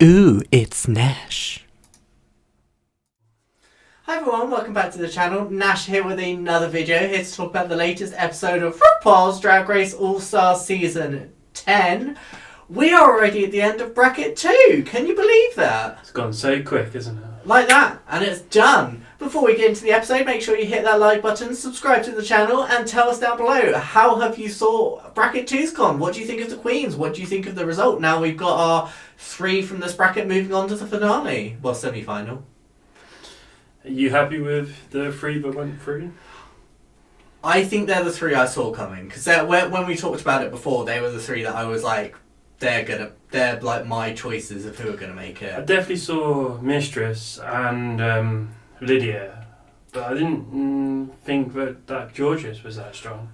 Ooh, it's Nash. Hi everyone, welcome back to the channel. Nash here with another video, here to talk about the latest episode of RuPaul's Drag Race All-Star Season 10. We are already at the end of bracket 2. Can you believe that? It's gone so quick, isn't it? Like that, and it's done. Before we get into the episode, make sure you hit that like button, subscribe to the channel, and tell us down below, how have you saw bracket 2's gone? What do you think of the queens? What do you think of the result? Now we've got our 3 from this bracket moving on to the finale, well, semi-final. Are you happy with the 3 that went through? I think they're the 3 I saw coming, because when we talked about it before, they were the 3 that I was like, they're like my choices of who are gonna make I it. definitely saw Mistress and Lydia, but I didn't think that Jorgeous was that strong.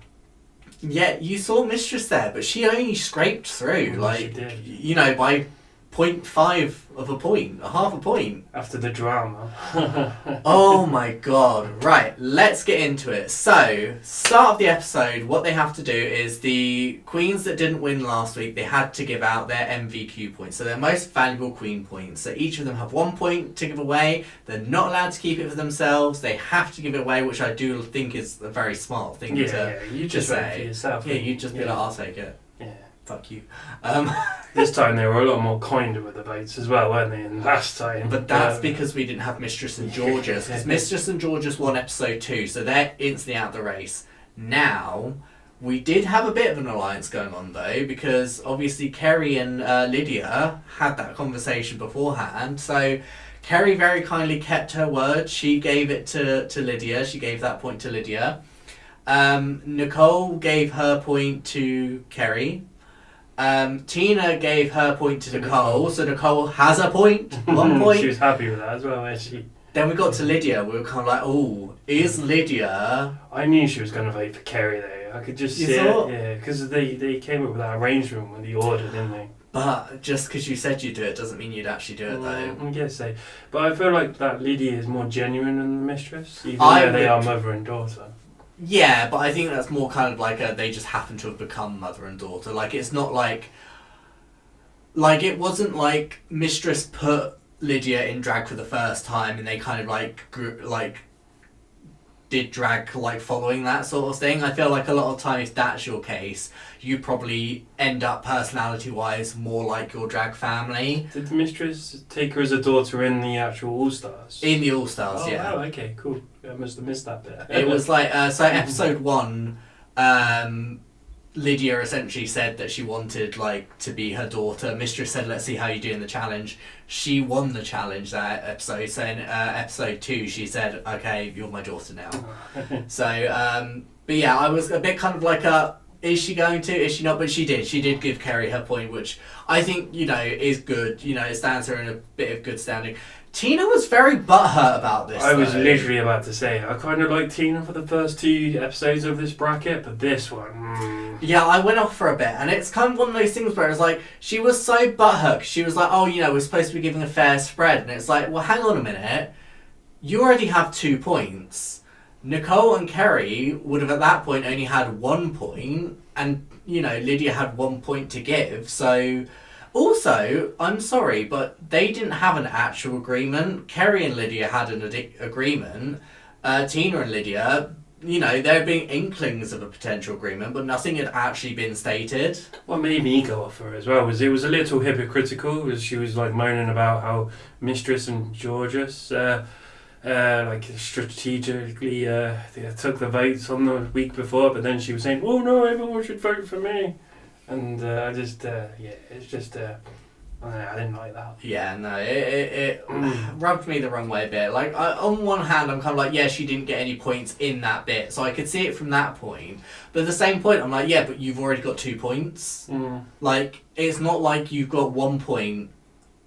Yeah, you saw Mistress there, but she only scraped through, Well, she did. you know, by 0.5 of a point, a half a point. After the drama. Oh my god. Right, let's get into it. So, start of the episode, what they have to do is the queens that didn't win last week, they had to give out their MVQ points, so their most valuable queen points. So each of them have 1 point to give away. They're not allowed to keep it for themselves. They have to give it away, which I do think is a very smart thing to you just say. wait for yourself. Yeah, you just be like, I'll take it. Yeah. Fuck you. This time they were a lot more kinder with the votes as well, weren't they, than last time? But that's because we didn't have Mistress and Jorgeous. Because Mistress and Jorgeous won episode 2, so they're instantly out the race. Now, we did have a bit of an alliance going on though, because obviously Kerri and Lydia had that conversation beforehand. So Kerri very kindly kept her word. She gave it to Lydia. She gave that point to Lydia. Nicole gave her point to Kerri. Tina gave her point to Nicole, so Nicole has a point, 1 point. She was happy with that as well, wasn't she? Then we got to Lydia, we were kind of like, oh, is Lydia... I knew she was going to vote for Kerri though, I could just see it, yeah, because they came up with that arrangement with the order, didn't they? But just because you said you'd do it doesn't mean you'd actually do it though. I guess so. But I feel like that Lydia is more genuine than the Mistress, even though they are mother and daughter. Yeah, but I think that's more kind of like they just happen to have become mother and daughter. Like, it's not like it wasn't like Mistress put Lydia in drag for the first time and they kind of did drag like following that sort of thing. I feel like a lot of time, if that's your case, you probably end up personality wise more like your drag family. Did the Mistress take her as a daughter in the actual All-Stars? In the All-Stars, yeah. Oh, okay, cool. I must have missed that bit. It was like, so episode 1, Lydia essentially said that she wanted like to be her daughter. Mistress said, let's see how you do in the challenge. She won the challenge that episode. So in episode 2, she said, okay, you're my daughter now. So, but yeah, I was a bit kind of like is she going to? Is she not? But she did. She did give Kerri her point, which I think, you know, is good. You know, it stands her in a bit of good standing. Tina was very butthurt about this. I was literally about to say, I kind of like Tina for the first 2 episodes of this bracket, but this one... Yeah, I went off for a bit, and it's kind of one of those things where it's like, she was so butthurt, 'cause she was like, oh, you know, we're supposed to be giving a fair spread, and it's like, well, hang on a minute, you already have 2 points. Nicole and Kerri would have at that point only had 1 point, and, you know, Lydia had 1 point to give, so... Also, I'm sorry, but they didn't have an actual agreement. Kerri and Lydia had an agreement. Tina and Lydia, you know, there had been inklings of a potential agreement, but nothing had actually been stated. What made me go off her as well was it was a little hypocritical, as she was like moaning about how Mistress and Jorgeous like strategically they took the votes on the week before, but then she was saying, oh no, everyone should vote for me. And I just, it's just, I didn't like that. Yeah, no, it rubbed me the wrong way a bit. Like, on one hand, I'm kind of like, yeah, she didn't get any points in that bit, so I could see it from that point. But at the same point, I'm like, yeah, but you've already got 2 points. Like, it's not like you've got 1 point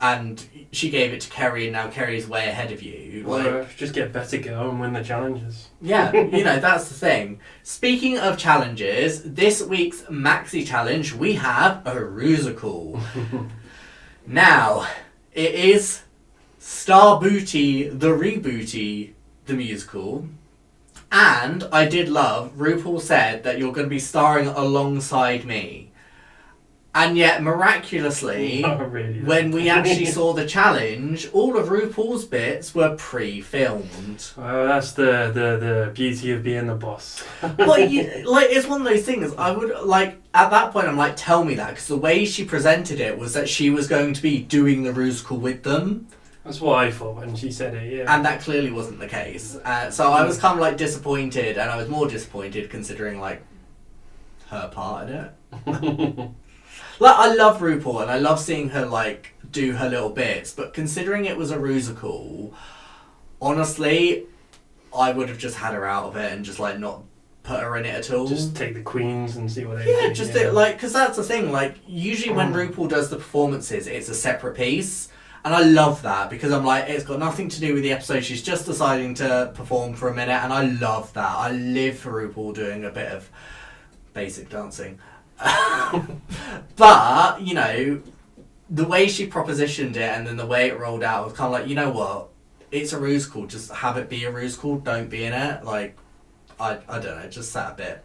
and she gave it to Kerri and now Kerri's way ahead of you. Like, just get better girl and win the challenges. Yeah, you know, that's the thing. Speaking of challenges, this week's Maxi Challenge, we have a Rusical. Now, it is Star Booty, the Rebooty, the musical. And I did love, RuPaul said that you're going to be starring alongside me. And yet, miraculously, Not really. when we actually saw the challenge, all of RuPaul's bits were pre-filmed. Well, that's the beauty of being the boss. Like, it's one of those things. I would, like, at that point, I'm like, tell me that. Because the way she presented it was that she was going to be doing the Rusical with them. That's what I thought when she said it, yeah. And that clearly wasn't the case. So I was kind of, like, disappointed. And I was more disappointed considering, like, her part in it. Like, I love RuPaul and I love seeing her, like, do her little bits, but considering it was a Rusical, honestly, I would have just had her out of it and just, like, not put her in it at all. Just take the queens and see what they Yeah, do. just like, because that's the thing, like, usually when RuPaul does the performances, it's a separate piece, and I love that, because I'm like, it's got nothing to do with the episode, she's just deciding to perform for a minute, and I love that. I live for RuPaul doing a bit of basic dancing. But, you know, the way she propositioned it and then the way it rolled out was kind of like, you know what, it's a Rusical, just have it be a Rusical, don't be in it. Like, I don't know, just sat a bit.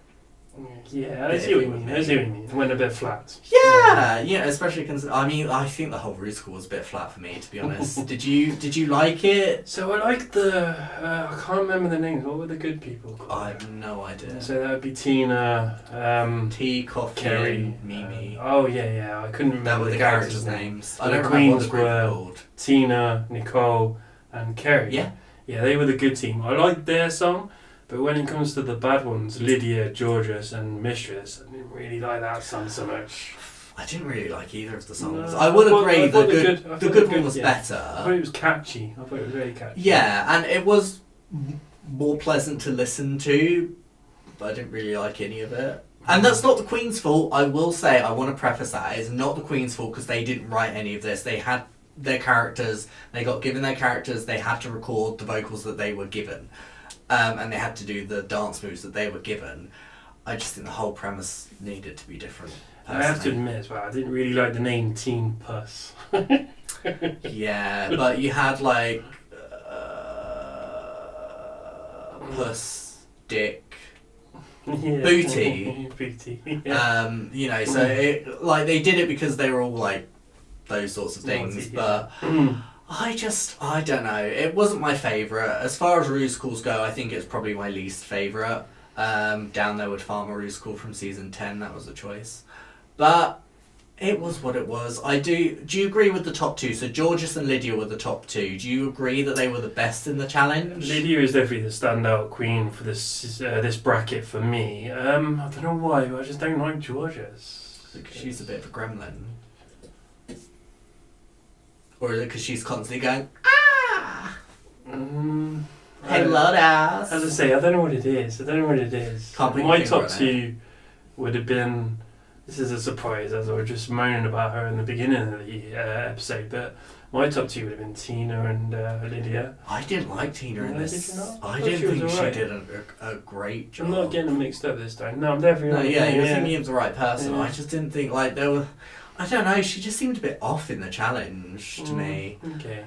Yeah, I see what you mean. It went a bit flat. Yeah, especially I think the whole Rusical was a bit flat for me, to be honest. Did you like it? So I like I can't remember the names. What were the good people called? I have no idea. So that would be Tina, Tea, Coffee, Kerri, Mimi. Yeah. I couldn't remember That were the characters' names. I The don't remember what queens the group were were called. Tina, Nicole, and Kerri. Yeah. Yeah, they were the good team. I liked their song. But when it comes to the bad ones, Lydia, Jorgeous and Mistress, I didn't really like that song so much. I didn't really like either of the songs. No, I will agree the good one was yeah. better. I thought it was catchy. I thought it was very catchy. Yeah, and it was more pleasant to listen to, but I didn't really like any of it. And that's not the Queen's fault. I will say, I want to preface that. It's not the Queen's fault because they didn't write any of this. They had their characters, they got given their characters, they had to record the vocals that they were given. And they had to do the dance moves that they were given. I just think the whole premise needed to be different. Personally. I have to admit as well, I didn't really like the name Teen Puss. Yeah, but you had like Puss, Dick, Booty. Booty. Yeah. You know, so it, like they did it because they were all like those sorts of things, but I don't know. It wasn't my favourite. As far as Rusicals go, I think it's probably my least favourite. Down There with Farmer Rusical from season 10, that was a choice. But it was what it was. Do you agree with the top two? So Jorgeous and Lydia were the top two. Do you agree that they were the best in the challenge? Lydia is definitely the standout queen for this bracket for me. I don't know why, but I just don't like Jorgeous. Because she's a bit of a gremlin. Or is it because she's constantly going, ah! Hello, ass. As I say, I don't know what it is. Can't put your My finger top on two would have been... This is a surprise, as I was just moaning about her in the beginning of the episode, but my top two would have been Tina and Lydia. I didn't like Tina in this. Did you not? I didn't think right. she did a great job. I'm not getting them mixed up this time. No, I'm definitely not. You're thinking of the right person. Yeah. I just didn't think, like, there were... I don't know, she just seemed a bit off in the challenge to me. Okay.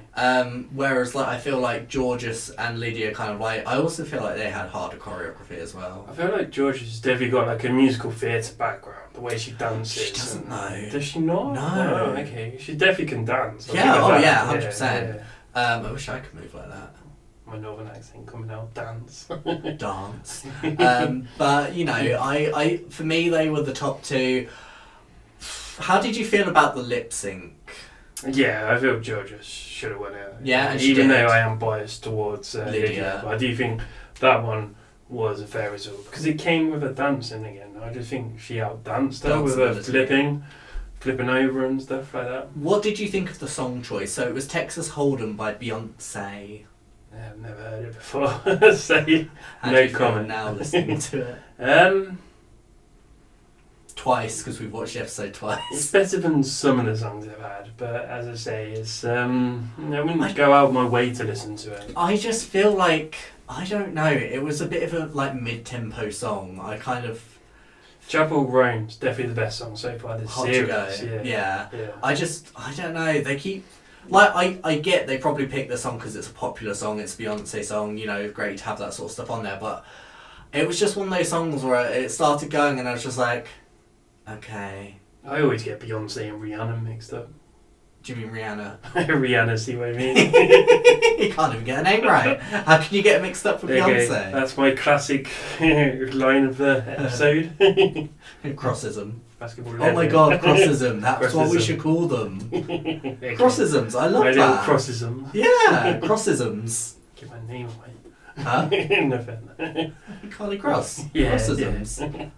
Whereas, like, I feel like Jorgeous and Lydia kind of, like... I also feel like they had harder choreography as well. I feel like Jorgeous has definitely got, like, a musical theatre background, the way she dances. She doesn't know. Does she not? No. Oh, okay. She definitely can dance. Yeah, I'll give her yeah, that. 100%. Yeah. I wish I could move like that. My northern accent coming out, dance. Dance. But, you know, I for me, they were the top two. How did you feel about the lip sync? Yeah, I feel Jorgeous should have won it. Yeah, and even she did. though I am biased towards Lydia, but I do think that one was a fair result because it came with her dancing again. I just think she outdanced her with her flipping over and stuff like that. What did you think of the song choice? So it was Texas Hold'em by Beyonce. I've never heard it before. So no comment. Now listening to it. Twice, because we've watched the episode twice. It's better than some of the songs I've had, but as I say, it's I wouldn't go out my way to listen to it. I just feel like, I don't know, it was a bit of a like mid-tempo song. I kind of... Chapel Roan's definitely the best song so far this series. Yeah. I don't know, they keep... Like, I get they probably picked the song because it's a popular song, it's a Beyonce song, you know, great to have that sort of stuff on there, but it was just one of those songs where it started going and I was just like... Okay. I always get Beyonce and Rihanna mixed up. Do you mean Rihanna? Rihanna, see what I mean? You can't even get a name right. How can you get mixed up with Beyonce? That's my classic line of the episode. Crossism. Basketball Oh my god, crossism. That's what we should call them. Crossisms. I love that. Crossism. Yeah, crossisms. Get my name away. Huh? Nothing. Carly Cross. Yeah. Crossisms. Yeah.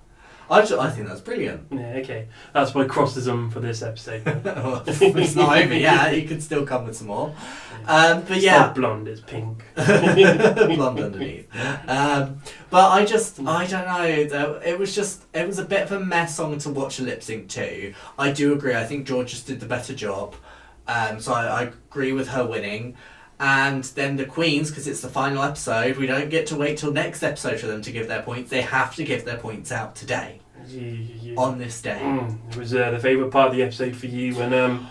I think that's brilliant. Yeah, okay. That's my crossism for this episode. It's not over yet. You can still come with some more. But it's yeah. not blonde, it's pink. Blonde underneath. But I don't know. It was a bit of a mess song to watch a lip sync to. I do agree. I think Jorgeous did the better job. So I agree with her winning. And then the Queens, because it's the final episode, we don't get to wait till next episode for them to give their points. They have to give their points out today. Yeah. On this day. It was the favourite part of the episode for you when...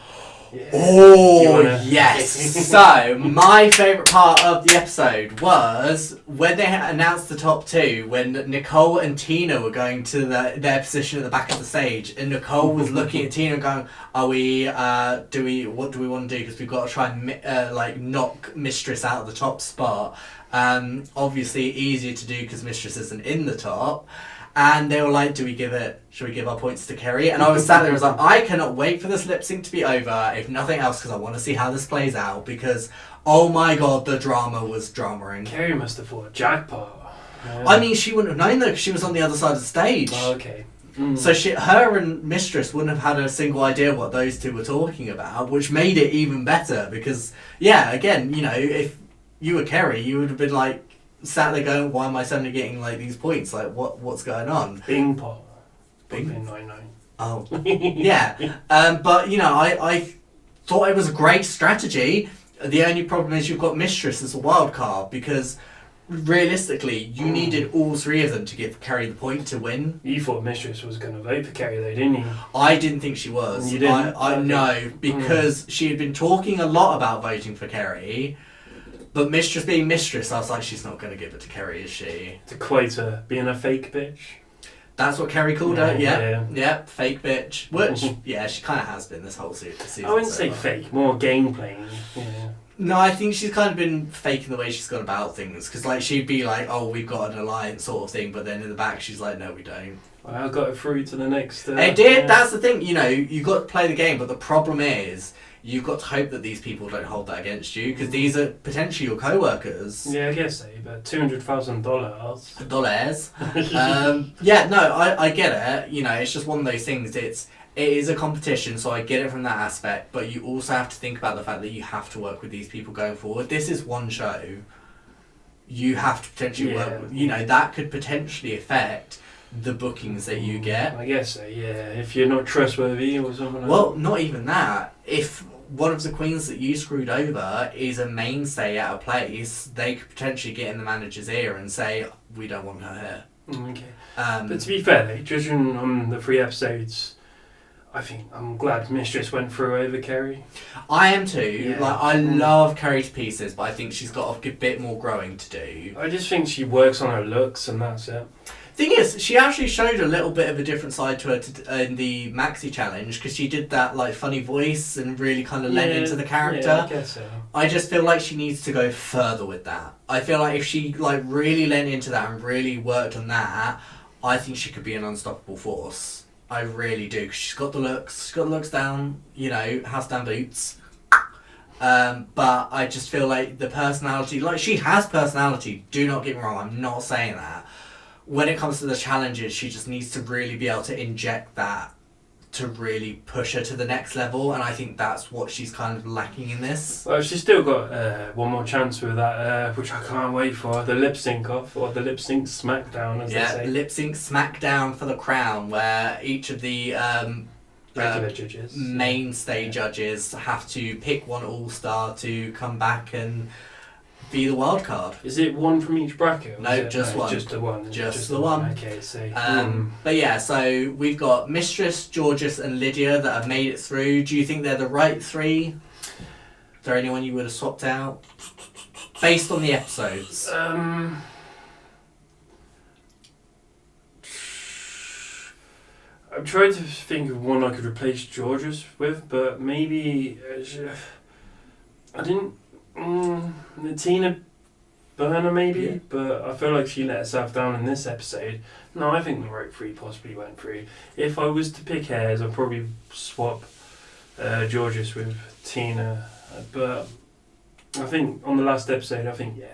Yeah. Oh, yes. So, my favourite part of the episode was when they announced the top two, when Nicole and Tina were going to their position at the back of the stage, and Nicole was looking at Tina and going, what do we want to do? Because we've got to try and knock Mistress out of the top spot. Obviously, easier to do because Mistress isn't in the top. And they were like, should we give our points to Kerri? And I was sat there, I was like, I cannot wait for this lip sync to be over, if nothing else, because I want to see how this plays out, because, oh my god, the drama was drama-ing. Kerri must have thought jackpot. Yeah. I mean, she wouldn't have known though, because she was on the other side of the stage. Oh, okay. So her and Mistress wouldn't have had a single idea what those two were talking about, which made it even better, because, yeah, again, if you were Kerri, you would have been like, sat there going, why am I suddenly getting these points? What's going on? Bing pong. Bing 99. Oh, yeah. But I thought it was a great strategy. The only problem is you've got Mistress as a wild card, because realistically you needed all three of them to give Kerri the point to win. You thought Mistress was going to vote for Kerri though, didn't you? I didn't think she was. You didn't? I know, because she had been talking a lot about voting for Kerri. But Mistress being Mistress, I was like, she's not going to give it to Kerri, is she? To quote her, being a fake bitch. That's what Kerri called her, yeah. Yeah, fake bitch. Which, yeah, she kind of has been this whole season. I wouldn't say fake, more game playing. Yeah. No, I think she's kind of been faking the way she's gone about things. Because, she'd be like, oh, we've got an alliance sort of thing. But then in the back, she's like, no, we don't. Well, I got it through to the next... it did, yeah. That's the thing. You've got to play the game. But the problem is... You've got to hope that these people don't hold that against you, because these are potentially your co-workers. Yeah, I guess so, but $200,000. Dollars. Yeah, no, I get it. It's just one of those things. It is a competition, so I get it from that aspect, but you also have to think about the fact that you have to work with these people going forward. This is one show. You have to potentially work with, that could potentially affect the bookings that you get. I guess so, yeah. If you're not trustworthy or something like that. Well, not even that. If one of the queens that you screwed over is a mainstay at a place, they could potentially get in the manager's ear and say, we don't want her here. Okay. But to be fair, though, judging on the 3 episodes, I think I'm glad Mistress went through over Kerri. I am too. Yeah. I love Kerri to pieces, but I think she's got a bit more growing to do. I just think she works on her looks and that's it. Thing is, she actually showed a little bit of a different side to her in the Maxi challenge, because she did that funny voice and really kind of lent into the character. Yeah, I guess so. I just feel like she needs to go further with that. I feel like if she really lent into that and really worked on that, I think she could be an unstoppable force. I really do, because she's got the looks down, house down boots. But I just feel like the personality, she has personality, do not get me wrong, I'm not saying that. When it comes to the challenges, she just needs to really be able to inject that to really push her to the next level, and I think that's what she's kind of lacking in this. Well, she's still got one more chance with that, which I can't wait for, the lip sync off, or the lip sync smackdown, as they say. Lip sync smackdown for the crown, where each of the regular judges, mainstay judges, have to pick one all-star to come back and be the wild card. Is it one from each bracket? No, just one. Just the one. Just the one. Okay, so. But yeah, so we've got Mistress, Jorgeous, and Lydia that have made it through. Do you think they're the right 3? Is there anyone you would have swapped out based on the episodes? I'm trying to think of one I could replace Jorgeous with, but maybe I didn't. Tina Burner maybe, but I feel like she let herself down in this episode. No, I think the rope 3 possibly went through. If I was to pick hairs, I'd probably swap Jorgeous with Tina, but I think on the last episode,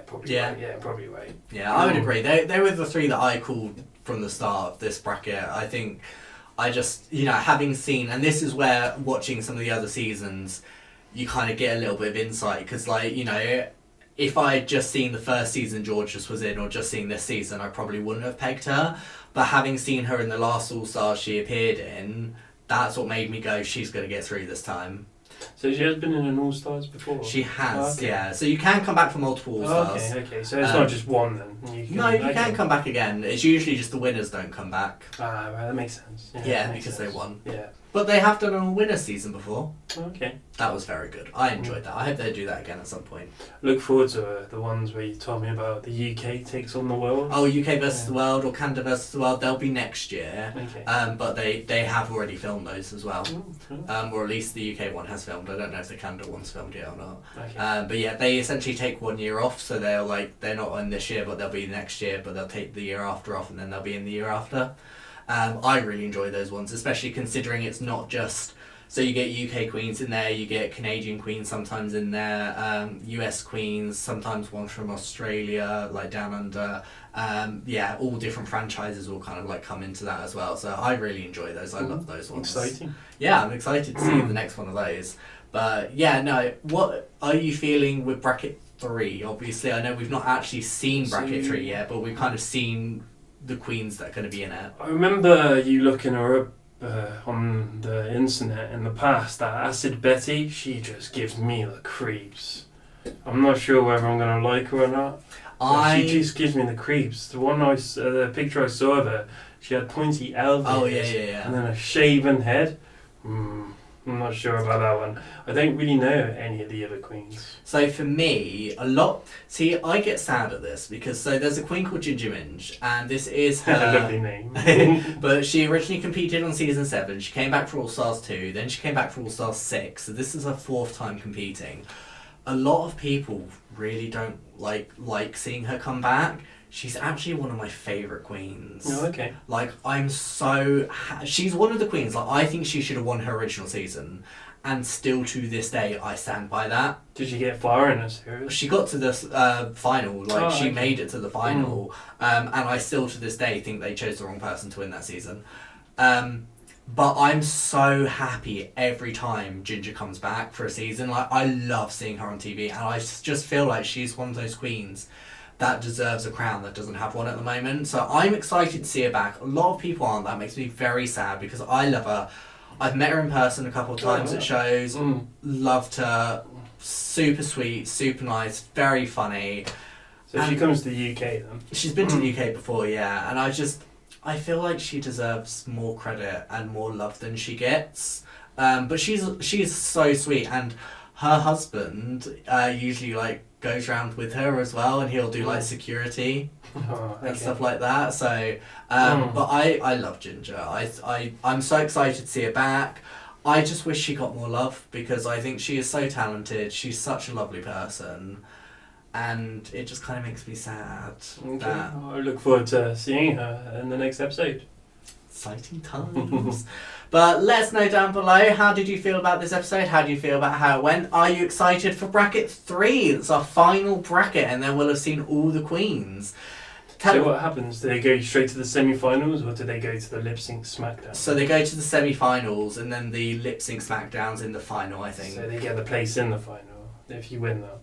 probably right. Yeah, I would agree. They were the 3 that I called from the start of this bracket. I think I just, having seen, and this is where watching some of the other seasons, you kind of get a little bit of insight, because if I had just seen the first season Jorgeous was in, or just seen this season, I probably wouldn't have pegged her. But having seen her in the last All-Stars she appeared in, that's what made me go, she's going to get through this time. So she has been in an All-Stars before? She has, okay. Yeah. So you can come back for multiple All-Stars. Okay. So it's not just one then? You can come back again. It's usually just the winners don't come back. Ah, right, that makes sense. Yeah, because they won. Yeah. But they have done an all-winner season before. Okay. That was very good. I enjoyed that. I hope they do that again at some point. Look forward to the ones where you told me about the UK takes on the world. Oh, UK versus the world or Canada versus the world. They'll be next year. Okay. But they have already filmed those as well. Cool. Or at least the UK one has filmed. I don't know if the Canada one's filmed yet or not. Okay. But yeah, they essentially take 1 year off. So they're not on this year, but they'll be next year. But they'll take the year after off, and then they'll be in the year after. I really enjoy those ones, especially considering it's not just... So you get UK queens in there, you get Canadian queens sometimes in there, US queens, sometimes ones from Australia, like Down Under. All different franchises will kind of like come into that as well. So I really enjoy those. I love those ones. Exciting. Yeah, I'm excited to see the next one of those. But yeah, no, what are you feeling with bracket 3? Obviously, I know we've not actually seen bracket 3 yet, but we've kind of seen the queens that are going to be in it. I remember you looking her up on the internet in the past, that Acid Betty, she just gives me the creeps. I'm not sure whether I'm going to like her or not. She just gives me the creeps. The picture I saw of her, she had pointy elbows. Oh, yeah. And then a shaven head. I'm not sure about that one. I don't really know any of the other queens. So for me, I get sad at this because there's a queen called Ginger Minge, and this is her lovely name. But she originally competed on season 7. She came back for All Stars 2, then she came back for All Stars 6. So this is her 4th time competing. A lot of people really don't like seeing her come back. She's actually one of my favourite queens. Oh, okay. She's one of the queens. I think she should have won her original season. And still to this day, I stand by that. Did she get far in a series? She got to the final. She made it to the final. And I still to this day think they chose the wrong person to win that season. But I'm so happy every time Ginger comes back for a season. I love seeing her on TV. And I just feel like she's one of those queens that deserves a crown that doesn't have one at the moment. So I'm excited to see her back. A lot of people aren't. That makes me very sad because I love her. I've met her in person a couple of times at shows. Loved her. Super sweet, super nice, very funny. So she comes to the UK then? She's been to the UK before, yeah. And I feel like she deserves more credit and more love than she gets. But she's so sweet, and her husband usually goes around with her as well, and he'll do security and stuff like that. So, but I love Ginger. I'm so excited to see her back. I just wish she got more love because I think she is so talented. She's such a lovely person, and it just kind of makes me sad. Okay. I look forward to seeing her in the next episode. Exciting times. But let us know down below, how did you feel about this episode? How do you feel about how it went? Are you excited for bracket 3? It's our final bracket, and then we'll have seen all the queens. So what happens? Do they go straight to the semi-finals, or do they go to the lip-sync smackdown? So they go to the semi-finals, and then the lip-sync smackdowns in the final, I think. So they get the place in the final, if you win that.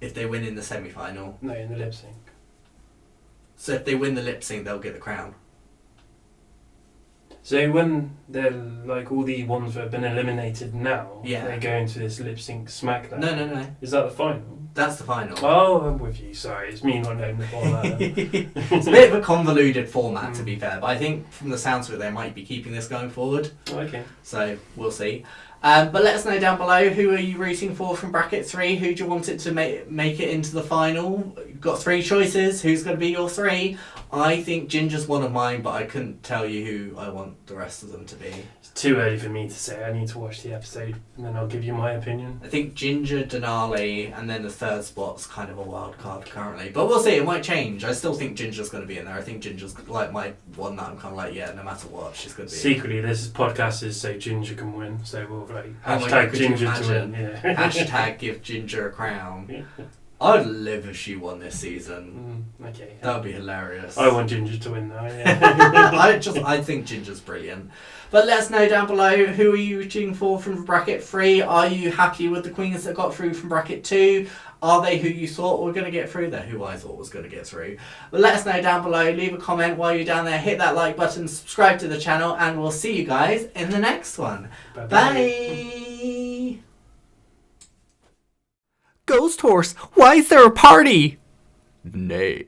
If they win in the semi-final? No, in the lip-sync. So if they win the lip-sync, they'll get the crown? So when they're all the ones that have been eliminated now, they go into this lip sync smackdown. No. Is that the final? That's the final. Oh, I'm with you. Sorry, it's me not knowing the format. It's a bit of a convoluted format, to be fair, but I think from the sounds of it, they might be keeping this going forward. Okay. So we'll see. But let us know down below, who are you rooting for from bracket 3? Who do you want it to make it into the final? You've got 3 choices. Who's going to be your 3? I think Ginger's one of mine, but I couldn't tell you who I want the rest of them to be. It's too early for me to say. I need to watch the episode and then I'll give you my opinion. I think Ginger, Denali, and then the third spot's kind of a wild card currently. But we'll see, it might change. I still think Ginger's going to be in there. I think Ginger's like my one that I'm kind of like, yeah, no matter what, she's going to be Secretly, this podcast is so Ginger can win, so we'll like Oh my hashtag God, could you Ginger to imagine? win. Yeah. Hashtag give Ginger a crown. I'd live if she won this season. Okay. That would be hilarious. I want Ginger to win though. Yeah. I think Ginger's brilliant. But let us know down below, who are you rooting for from bracket 3? Are you happy with the queens that got through from bracket 2? Are they who you thought were going to get through? They're who I thought was going to get through. But let us know down below. Leave a comment while you're down there. Hit that like button. Subscribe to the channel. And we'll see you guys in the next one. Bye-bye. Bye. Ghost Horse, why is there a party? Nay.